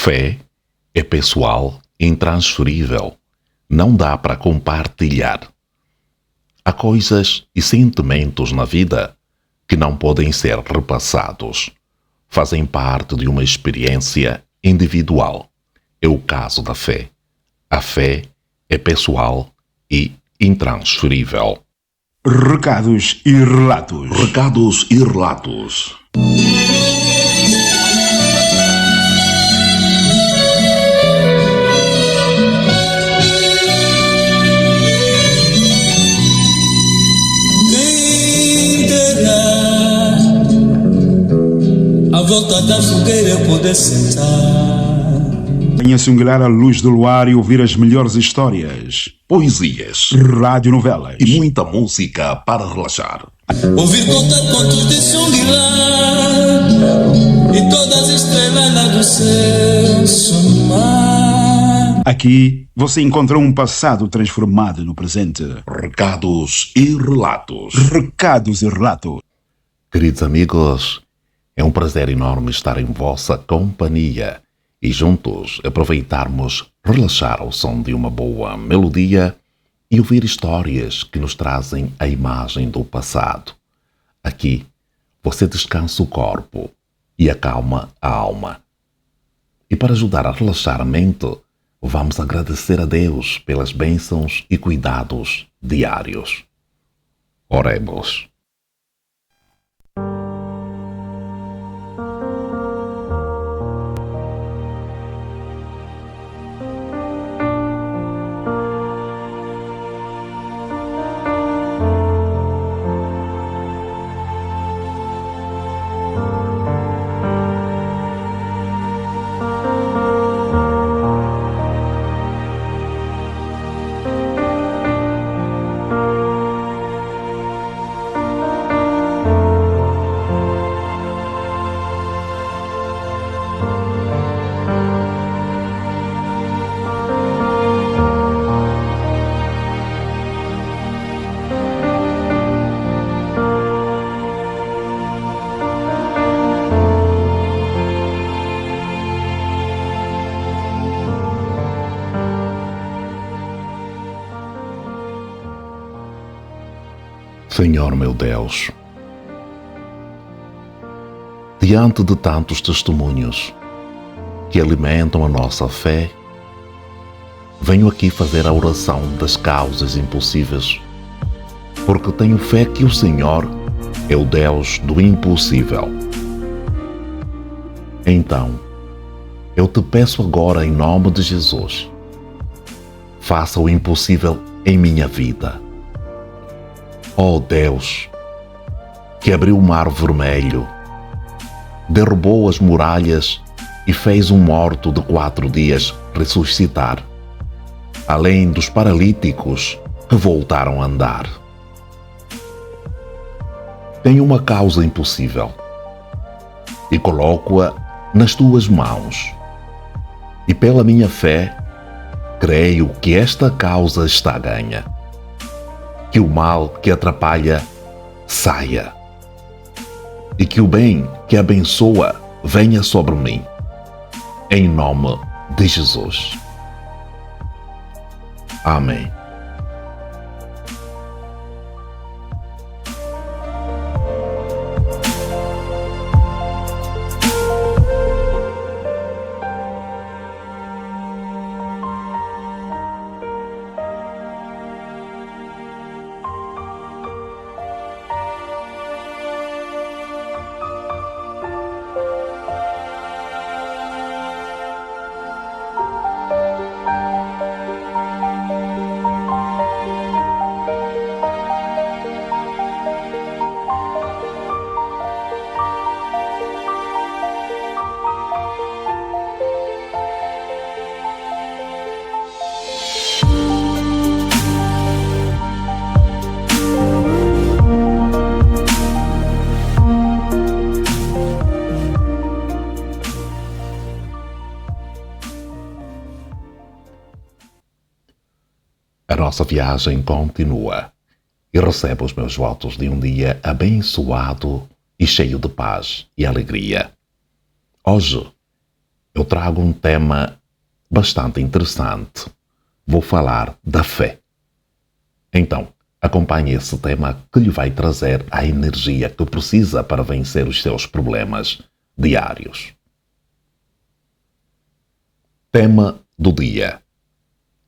Fé é pessoal e intransferível. Não dá para compartilhar. Há coisas e sentimentos na vida que não podem ser repassados. Fazem parte de uma experiência individual. É o caso da fé. A fé é pessoal e intransferível. Recados e relatos. Recados e relatos. À volta da fogueira eu poder sentar. Venha singular à luz do luar e ouvir as melhores histórias, Poesias radionovelas e muita música para relaxar. Ouvir contar contos de Xungular e todas as estrelas lá do céu somar. Aqui você encontra um passado transformado no presente. Recados e relatos. Recados e relatos. Queridos amigos, é um prazer enorme estar em vossa companhia e juntos aproveitarmos, relaxar ao som de uma boa melodia e ouvir histórias que nos trazem a imagem do passado. Aqui você descansa o corpo e acalma a alma. E para ajudar a relaxar a mente, vamos agradecer a Deus pelas bênçãos e cuidados diários. Oremos. Senhor meu Deus, diante de tantos testemunhos que alimentam a nossa fé, venho aqui fazer a oração das causas impossíveis, porque tenho fé que o Senhor é o Deus do impossível. Então, eu te peço agora em nome de Jesus, faça o impossível em minha vida. Ó Deus, que abriu o mar vermelho, derrubou as muralhas e fez um morto de 4 dias ressuscitar, além dos paralíticos que voltaram a andar. Tenho uma causa impossível e coloco-a nas tuas mãos. E pela minha fé, creio que esta causa está ganha. Que o mal que atrapalha saia e que o bem que abençoa venha sobre mim, em nome de Jesus. Amém. A nossa viagem continua e recebe os meus votos de um dia abençoado e cheio de paz e alegria. Hoje eu trago um tema bastante interessante. Vou falar da fé. Então, acompanhe esse tema que lhe vai trazer a energia que precisa para vencer os seus problemas diários. Tema do dia: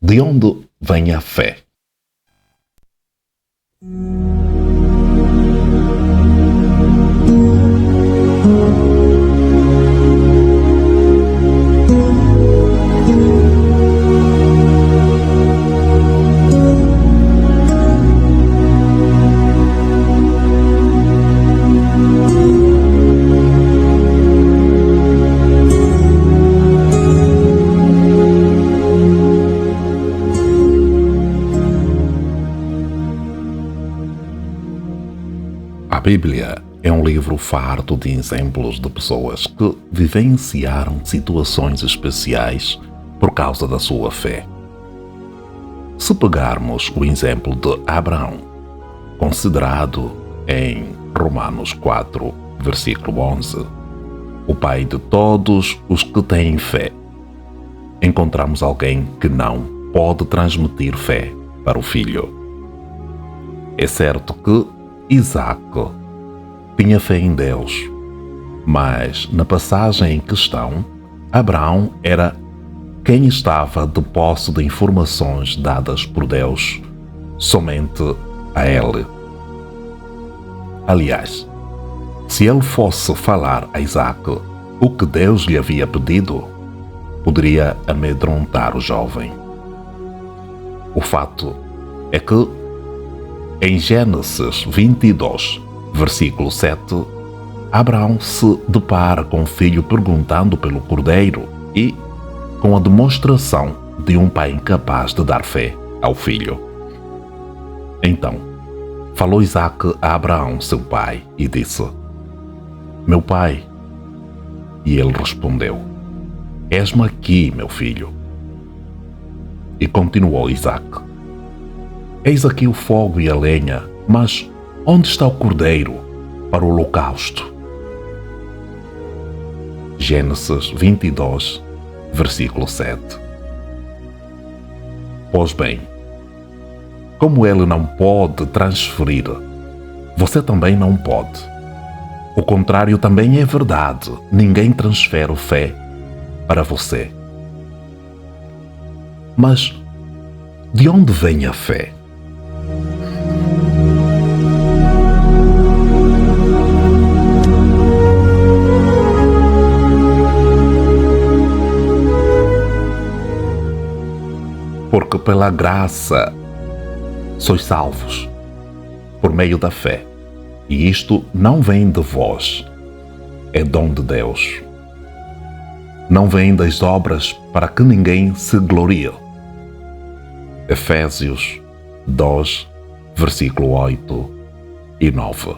de onde vem a fé? A Bíblia é um livro farto de exemplos de pessoas que vivenciaram situações especiais por causa da sua fé. Se pegarmos o exemplo de Abraão, considerado em Romanos 4, versículo 11, o pai de todos os que têm fé, encontramos alguém que não pode transmitir fé para o filho. É certo que Isaac tinha fé em Deus, mas na passagem em questão, Abraão era quem estava de posse de informações dadas por Deus somente a ele. Aliás, se ele fosse falar a Isaac o que Deus lhe havia pedido, poderia amedrontar o jovem. O fato é que em Gênesis 22, versículo 7, Abraão se depara com o filho perguntando pelo cordeiro e com a demonstração de um pai incapaz de dar fé ao filho. Então, falou Isaac a Abraão, seu pai, e disse: "Meu pai." E ele respondeu: "És-me aqui, meu filho." E continuou Isaac: "Eis aqui o fogo e a lenha, mas onde está o cordeiro para o holocausto?" Gênesis 22, versículo 7. Pois bem, como ele não pode transferir, você também não pode. O contrário também é verdade. Ninguém transfere fé para você. Mas de onde vem a fé? Porque pela graça sois salvos, por meio da fé. E isto não vem de vós, é dom de Deus. Não vem das obras para que ninguém se glorie. Efésios 2, versículo 8 e 9.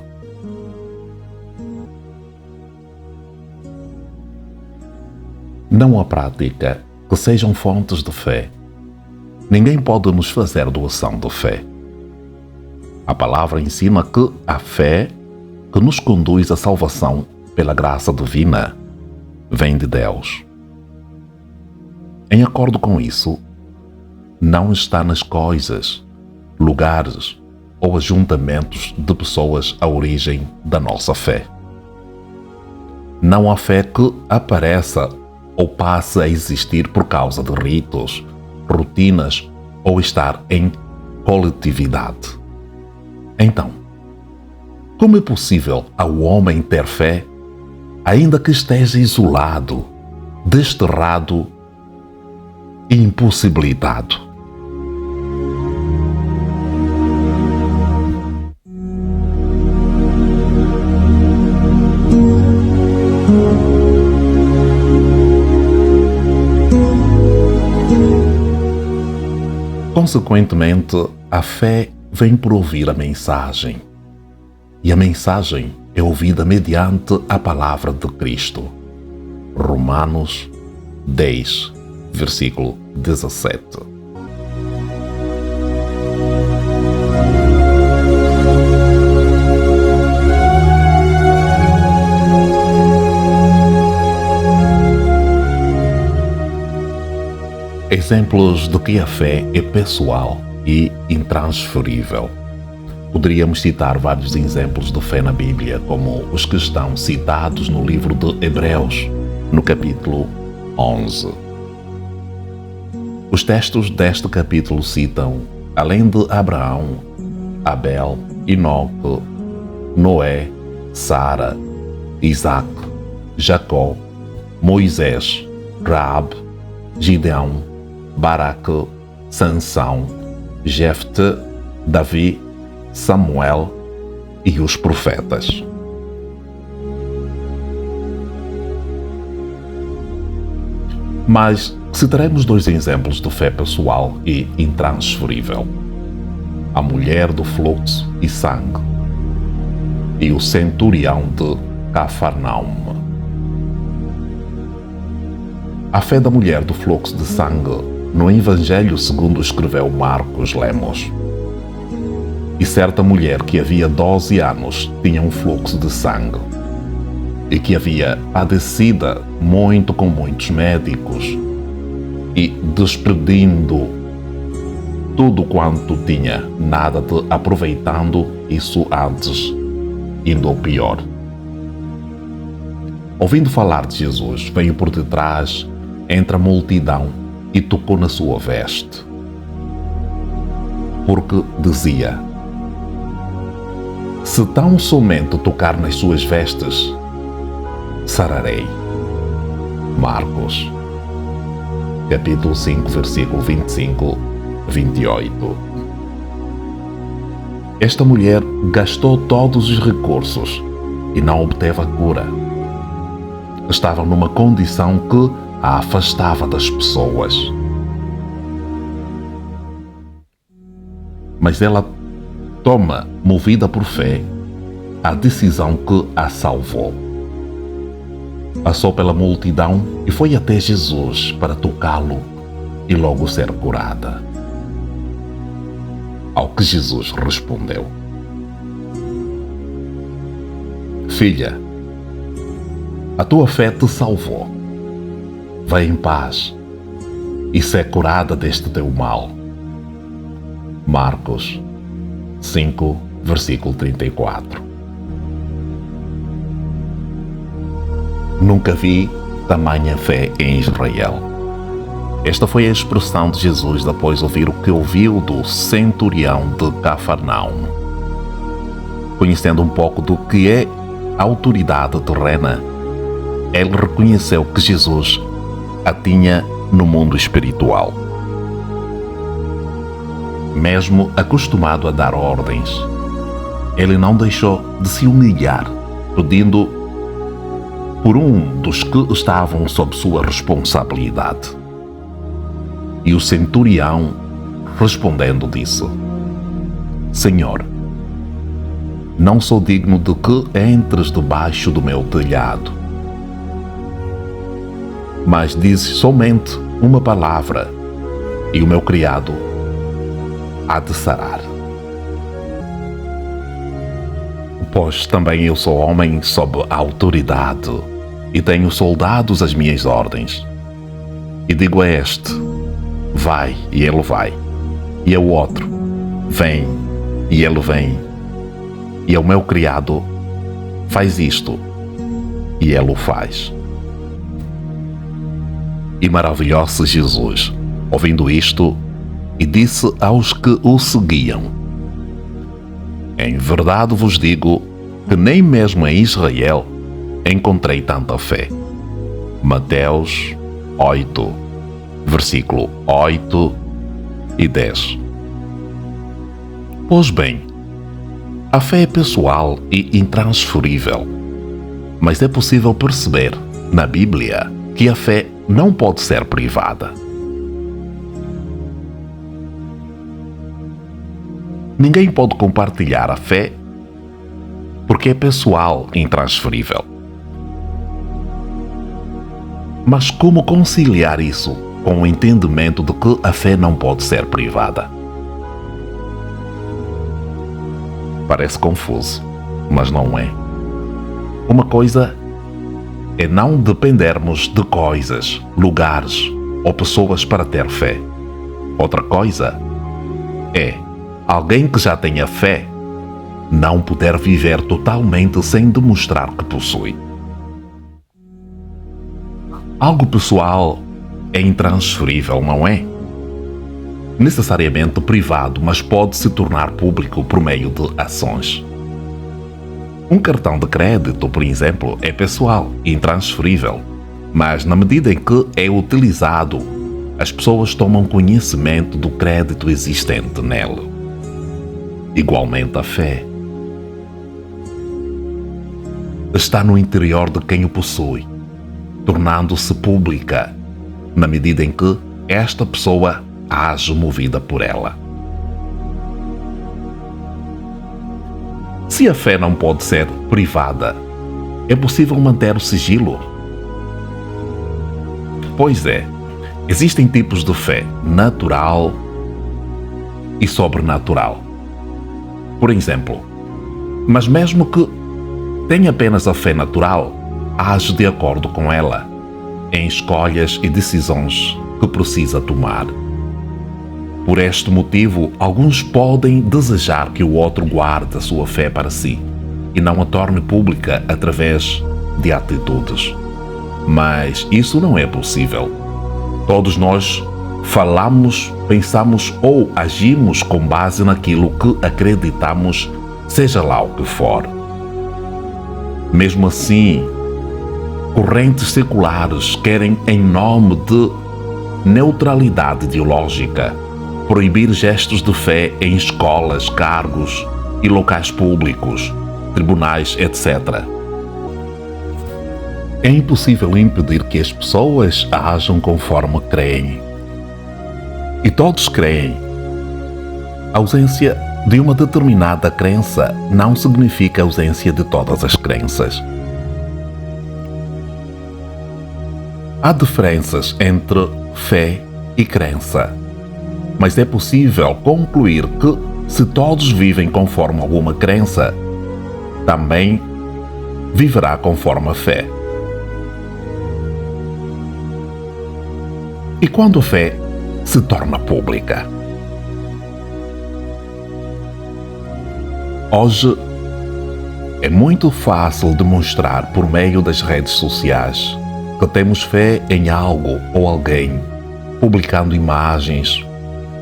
Não há prática que sejam fontes de fé. Ninguém pode nos fazer doação de fé. A palavra ensina que a fé que nos conduz à salvação pela graça divina vem de Deus. Em acordo com isso, não está nas coisas, lugares ou ajuntamentos de pessoas a origem da nossa fé. Não há fé que apareça ou passe a existir por causa de ritos, rotinas ou estar em coletividade. Então, como é possível ao homem ter fé, ainda que esteja isolado, desterrado e impossibilitado? Consequentemente, a fé vem por ouvir a mensagem. E a mensagem é ouvida mediante a palavra de Cristo. Romanos 10, versículo 17. Exemplos de que a fé é pessoal e intransferível. Poderíamos citar vários exemplos de fé na Bíblia, como os que estão citados no livro de Hebreus, no capítulo 11. Os textos deste capítulo citam, além de Abraão, Abel, Enoque, Noé, Sara, Isaac, Jacó, Moisés, Raabe, Gideão, Baraque, Sansão, Jefte, Davi, Samuel e os profetas. Mas citaremos dois exemplos de fé pessoal e intransferível: a mulher do fluxo e sangue e o centurião de Cafarnaum. A fé da mulher do fluxo de sangue no Evangelho segundo escreveu Marcos lemos: e certa mulher que havia 12 anos tinha um fluxo de sangue e que havia padecida muito com muitos médicos e despedindo tudo quanto tinha, nada de aproveitando isso antes, indo ao pior. Ouvindo falar de Jesus, veio por detrás entre a multidão e tocou na sua veste, porque dizia: se tão somente tocar nas suas vestes, sararei. Marcos, capítulo 5, versículo 25-28. Esta mulher gastou todos os recursos e não obteve a cura. Estava numa condição que a afastava das pessoas. Mas ela toma, movida por fé, a decisão que a salvou. Passou pela multidão e foi até Jesus para tocá-lo e logo ser curada. Ao que Jesus respondeu: filha, a tua fé te salvou. Vai em paz e sê curada deste teu mal. Marcos 5, versículo 34. Nunca vi tamanha fé em Israel. Esta foi a expressão de Jesus após ouvir o que ouviu do centurião de Cafarnaum. Conhecendo um pouco do que é a autoridade terrena, ele reconheceu que Jesus a tinha no mundo espiritual. Mesmo acostumado a dar ordens, ele não deixou de se humilhar, pedindo por um dos que estavam sob sua responsabilidade. E o centurião, respondendo, disse: Senhor, não sou digno de que entres debaixo do meu telhado, mas disse somente uma palavra e o meu criado há de sarar. Pois também eu sou homem sob autoridade e tenho soldados às minhas ordens. E digo a este: vai, e ele vai. E ao outro: vem, e ele vem. E ao meu criado: faz isto, e ele o faz. E maravilhou-se Jesus, ouvindo isto, e disse aos que o seguiam: em verdade vos digo que nem mesmo em Israel encontrei tanta fé. Mateus 8, versículo 8 e 10. Pois bem, a fé é pessoal e intransferível, mas é possível perceber na Bíblia que a fé não pode ser privada. Ninguém pode compartilhar a fé porque é pessoal e intransferível. Mas como conciliar isso com o entendimento de que a fé não pode ser privada? Parece confuso, mas não é. Uma coisa é não dependermos de coisas, lugares ou pessoas para ter fé. Outra coisa é alguém que já tenha fé não poder viver totalmente sem demonstrar que possui. Algo pessoal é intransferível, não é? Necessariamente privado, mas pode se tornar público por meio de ações. Um cartão de crédito, por exemplo, é pessoal e intransferível, mas na medida em que é utilizado, as pessoas tomam conhecimento do crédito existente nele. Igualmente a fé está no interior de quem o possui, tornando-se pública na medida em que esta pessoa age movida por ela. Se a fé não pode ser privada, é possível manter o sigilo? Pois é, existem tipos de fé natural e sobrenatural. Por exemplo, mas mesmo que tenha apenas a fé natural, age de acordo com ela, em escolhas e decisões que precisa tomar. Por este motivo, alguns podem desejar que o outro guarde a sua fé para si e não a torne pública através de atitudes. Mas isso não é possível. Todos nós falamos, pensamos ou agimos com base naquilo que acreditamos, seja lá o que for. Mesmo assim, correntes seculares querem, em nome de neutralidade ideológica, proibir gestos de fé em escolas, cargos e locais públicos, tribunais, etc. É impossível impedir que as pessoas ajam conforme creem. E todos creem. A ausência de uma determinada crença não significa a ausência de todas as crenças. Há diferenças entre fé e crença, mas é possível concluir que, se todos vivem conforme alguma crença, também viverá conforme a fé. E quando a fé se torna pública? Hoje é muito fácil demonstrar por meio das redes sociais que temos fé em algo ou alguém, publicando imagens,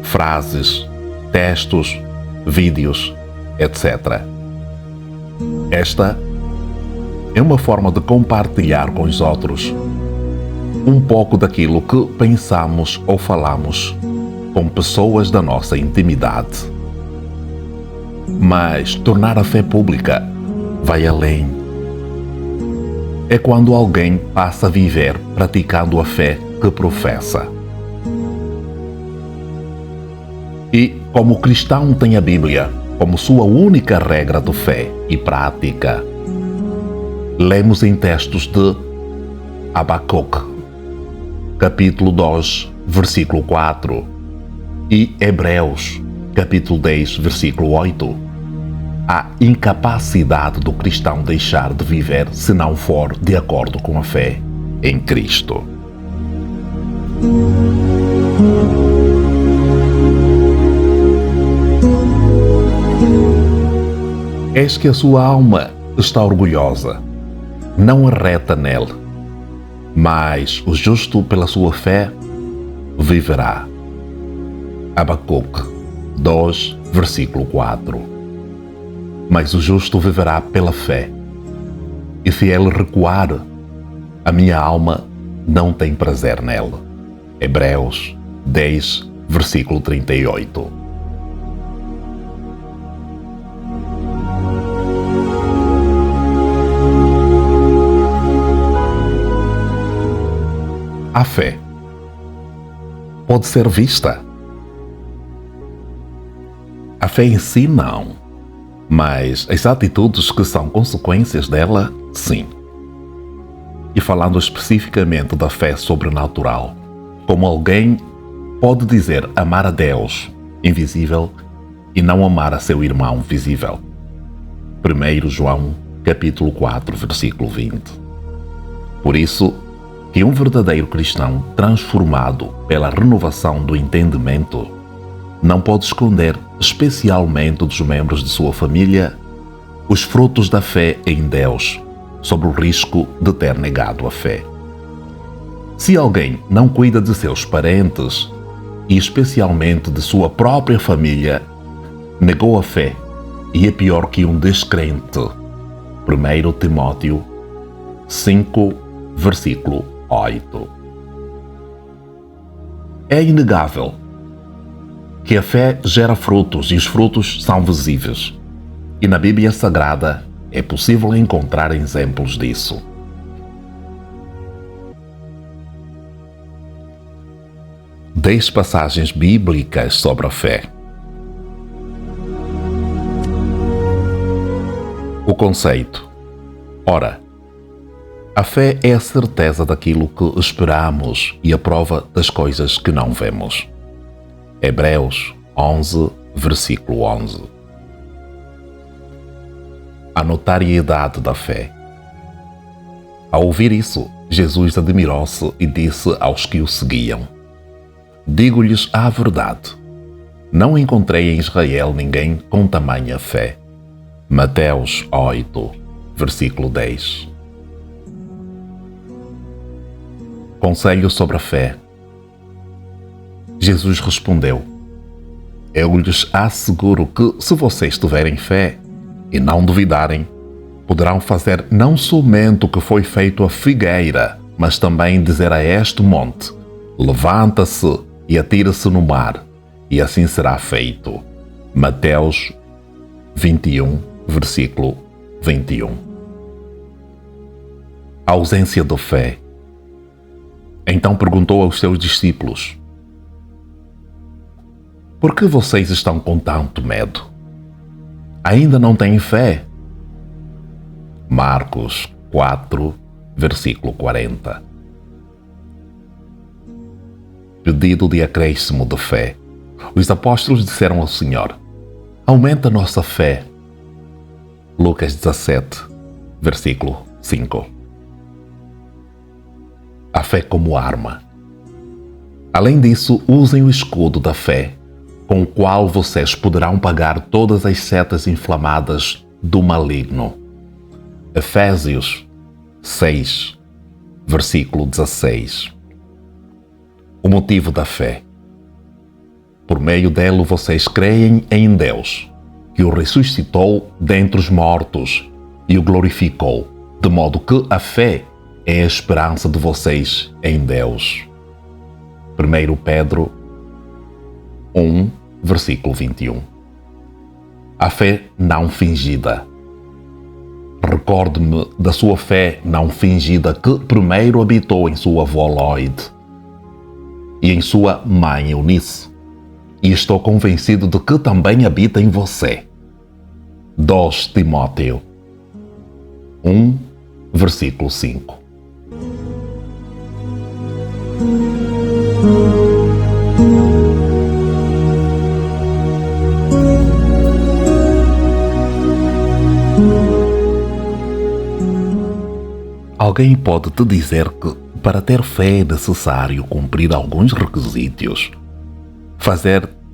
frases, textos, vídeos, etc. Esta é uma forma de compartilhar com os outros um pouco daquilo que pensamos ou falamos com pessoas da nossa intimidade. Mas tornar a fé pública vai além. É quando alguém passa a viver praticando a fé que professa. E, como o cristão tem a Bíblia como sua única regra de fé e prática, lemos em textos de Abacuque, capítulo 2, versículo 4, e Hebreus, capítulo 10, versículo 8, a incapacidade do cristão deixar de viver se não for de acordo com a fé em Cristo. Eis que a sua alma está orgulhosa, não arreta nele, mas o justo pela sua fé viverá. Abacuque 2, versículo 4. Mas o justo viverá pela fé, e se ele recuar, a minha alma não tem prazer nele. Hebreus 10, versículo 38. A fé pode ser vista. A fé em si não, mas as atitudes que são consequências dela, sim. E falando especificamente da fé sobrenatural, como alguém pode dizer amar a Deus, invisível, e não amar a seu irmão visível. 1 João, capítulo 4, versículo 20. Por isso, que um verdadeiro cristão transformado pela renovação do entendimento não pode esconder, especialmente dos membros de sua família, os frutos da fé em Deus, sob o risco de ter negado a fé. Se alguém não cuida de seus parentes, e especialmente de sua própria família, negou a fé e é pior que um descrente. 1 Timóteo 5, versículo 8. É inegável que a fé gera frutos e os frutos são visíveis. E na Bíblia Sagrada é possível encontrar exemplos disso. Dez passagens bíblicas sobre a fé. O conceito. Ora, a fé é a certeza daquilo que esperamos e a prova das coisas que não vemos. Hebreus 11, versículo 11. A notariedade da fé. Ao ouvir isso, Jesus admirou-se e disse aos que o seguiam: Digo-lhes a verdade, não encontrei em Israel ninguém com tamanha fé. Mateus 8, versículo 10. Conselho sobre a fé. Jesus respondeu: Eu lhes asseguro que, se vocês tiverem fé e não duvidarem, poderão fazer não somente o que foi feito à figueira, mas também dizer a este monte: Levanta-se e atira-se no mar, e assim será feito. Mateus 21, versículo 21. A ausência de fé. Então perguntou aos seus discípulos: Por que vocês estão com tanto medo? Ainda não têm fé? Marcos 4, versículo 40. Pedido de acréscimo de fé. Os apóstolos disseram ao Senhor: Aumenta nossa fé. Lucas 17, versículo 5. A fé como arma. Além disso, usem o escudo da fé, com o qual vocês poderão pagar todas as setas inflamadas do maligno. Efésios 6, versículo 16. O motivo da fé. Por meio dela vocês creem em Deus, que o ressuscitou dentre os mortos e o glorificou, de modo que a fé é a esperança de vocês em Deus. 1 Pedro 1, versículo 21. A fé não fingida. Recorde-me da sua fé não fingida que primeiro habitou em sua avó Lloyd e em sua mãe Eunice, e estou convencido de que também habita em você. 2 Timóteo 1, versículo 5. Alguém pode te dizer que para ter fé é necessário cumprir alguns requisitos,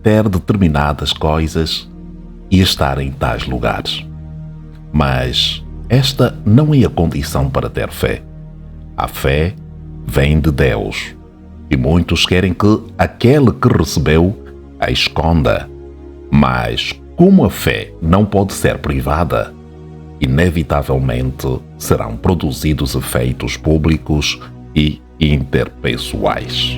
ter determinadas coisas e estar em tais lugares. Mas esta não é a condição para ter fé. A fé vem de Deus, e muitos querem que aquele que recebeu a esconda. Mas como a fé não pode ser privada, inevitavelmente serão produzidos efeitos públicos e interpessoais.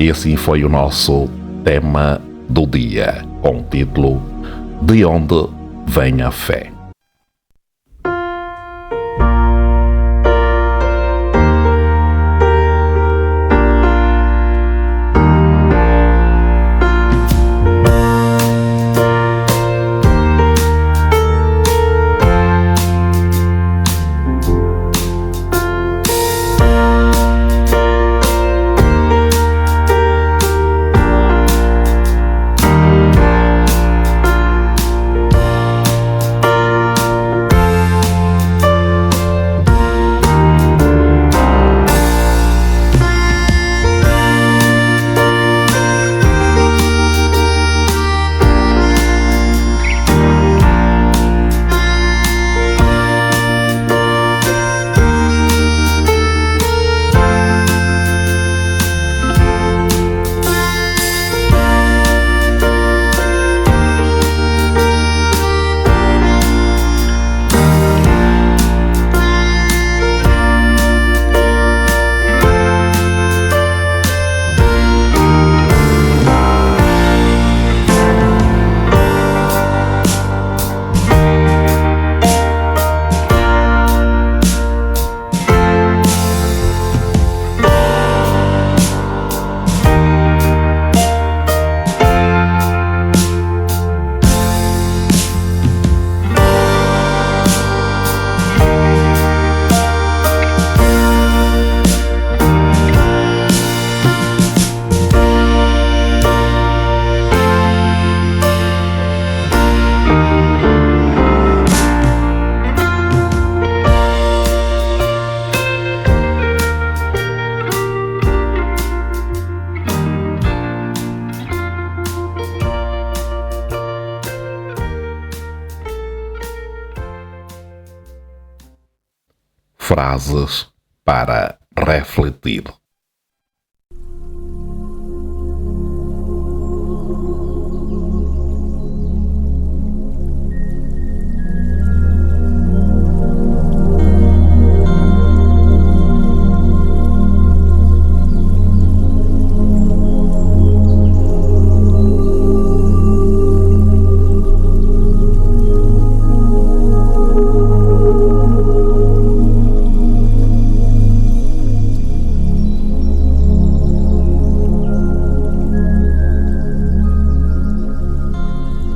E assim foi o nosso tema do dia, com o título De Onde Vem a Fé? frases para refletir.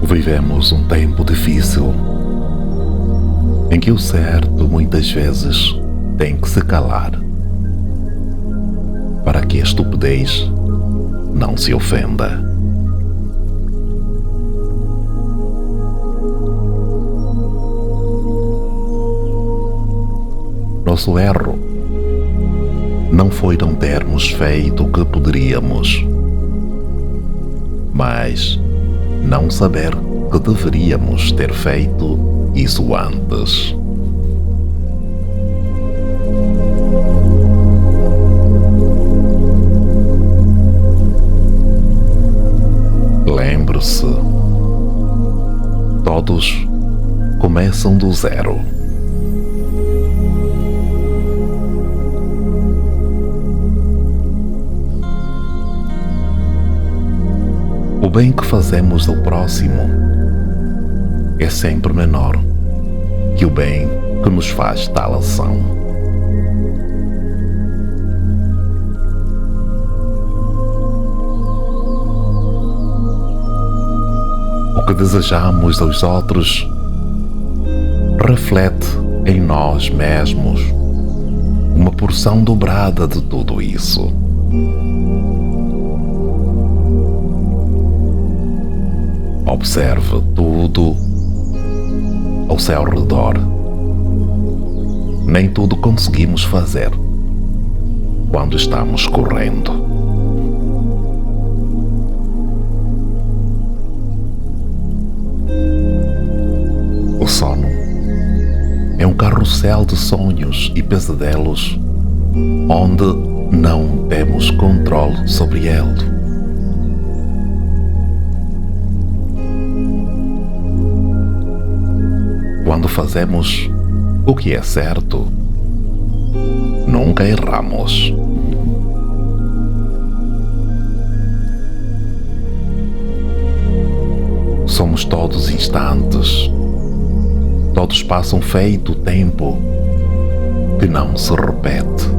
Vivemos um tempo difícil, em que o certo muitas vezes tem que se calar, para que a estupidez não se ofenda. Nosso erro não foi não termos feito o que poderíamos, mas não saber que deveríamos ter feito isso antes. Lembre-se, todos começam do zero. O bem que fazemos ao próximo é sempre menor que o bem que nos faz tal ação. O que desejamos aos outros reflete em nós mesmos uma porção dobrada de tudo isso. Observe tudo ao seu redor. Nem tudo conseguimos fazer quando estamos correndo. O sono é um carrossel de sonhos e pesadelos onde não temos controle sobre ele. Quando fazemos o que é certo, nunca erramos. Somos todos instantes, todos passam feito o tempo que não se repete.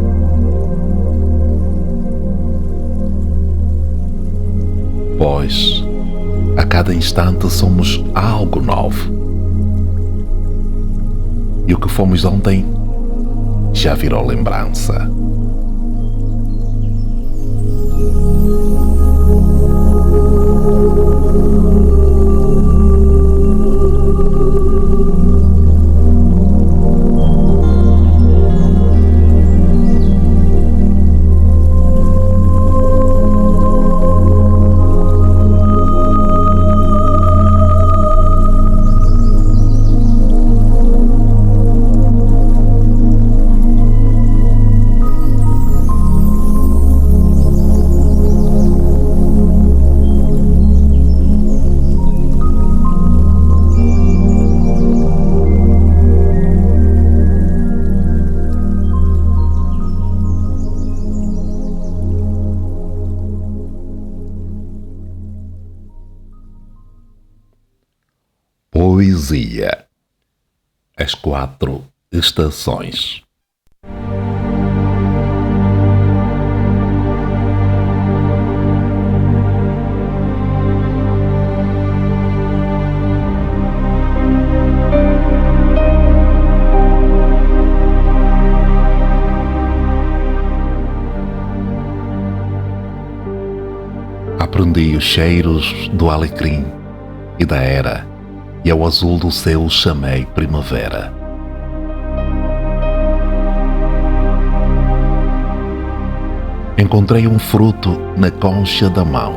Pois, a cada instante somos algo novo. E o que fomos ontem já virou lembrança. Poesia. As 4 estações. Aprendi os cheiros do alecrim e da era, e ao azul do céu chamei primavera. Encontrei um fruto na concha da mão,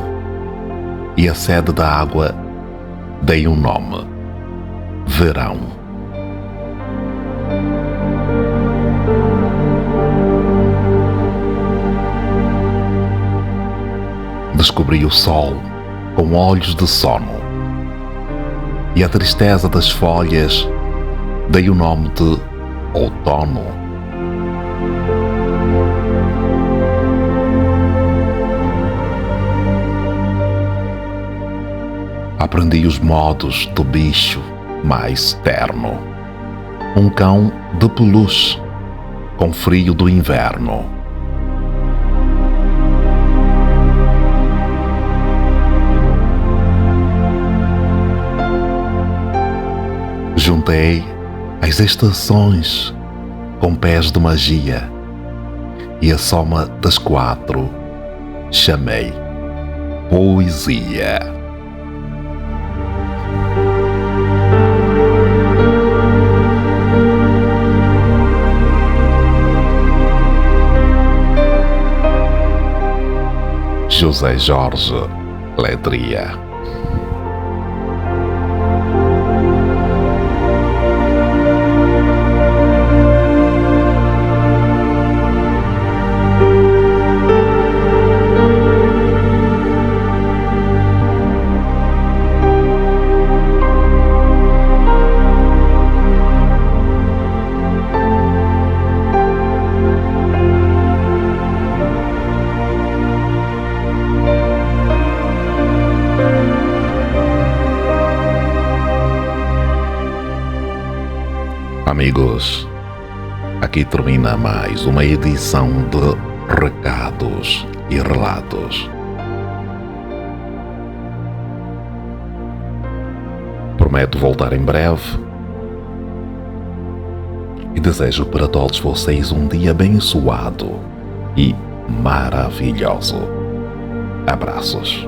e a sede da água dei um nome: verão. descobri o sol com olhos de sono, e a tristeza das folhas dei o nome de outono. Aprendi os modos do bicho mais terno, um cão de peluche com frio do inverno. Juntei as estações com pés de magia, e a soma das 4 chamei poesia. José Jorge Letria. Amigos, aqui termina mais uma edição de Recados e Relatos. Prometo voltar em breve e desejo para todos vocês um dia abençoado e maravilhoso. Abraços.